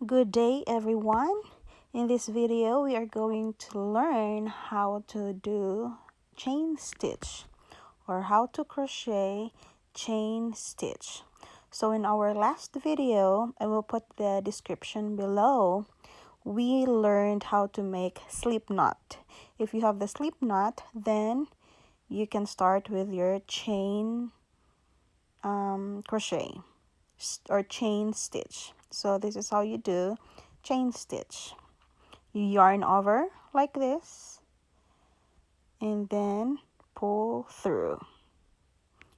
Good day, everyone. In this video, we are going to learn how to do chain stitch or how to crochet chain stitch. So in our last video, I will put the description below. We learned how to make slip knot. If you have the slip knot, then you can start with your chain crochet or chain stitch. So this is how you do chain stitch. You yarn over like this and then pull through.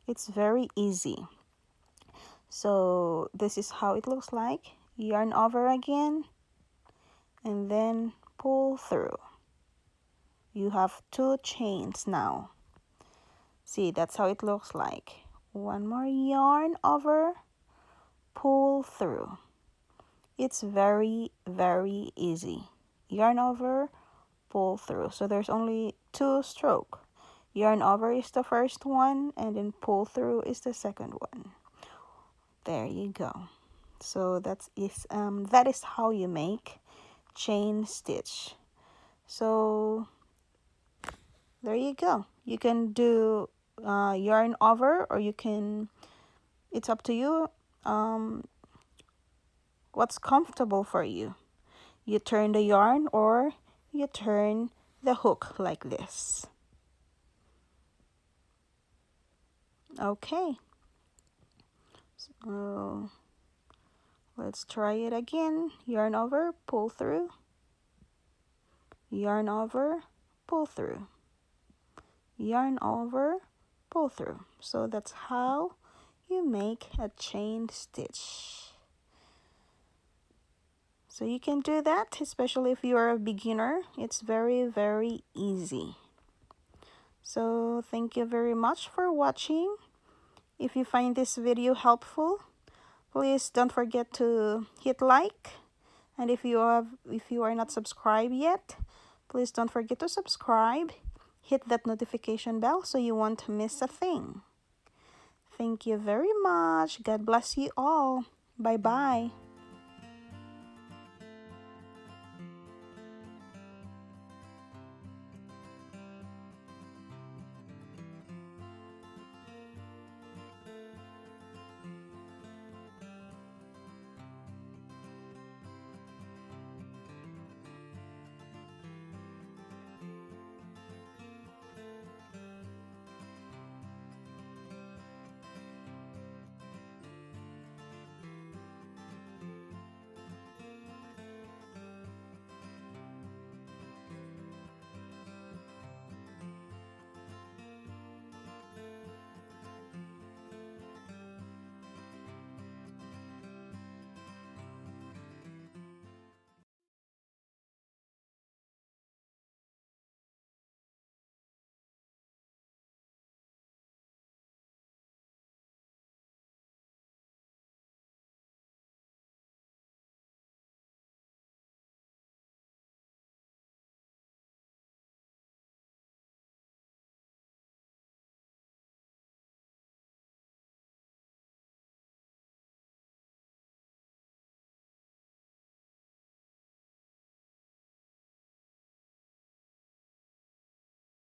It's very easy. So this is how it looks like. Yarn over again and then pull through. You have 2 chains now. See, that's how it looks like. One more yarn over, pull through. It's very easy. Yarn over, pull through. So there's only 2 strokes. Yarn over is the first one and then pull through is the second one. There you go. So that is how you make chain stitch. So there you go. You can do yarn over, or you can, it's up to you what's comfortable for you. You turn the yarn or you turn the hook like this. Okay, so let's try it again. Yarn over, pull through. Yarn over, pull through. Yarn over, pull through. So that's how you make a chain stitch. So you can do that, especially if you are a beginner. It's very easy. So thank you very much for watching. If you find this video helpful, please don't forget to hit like. And if you are not subscribed yet, please don't forget to subscribe. Hit that notification bell so you won't miss a thing. Thank you very much. God bless you all. Bye-bye.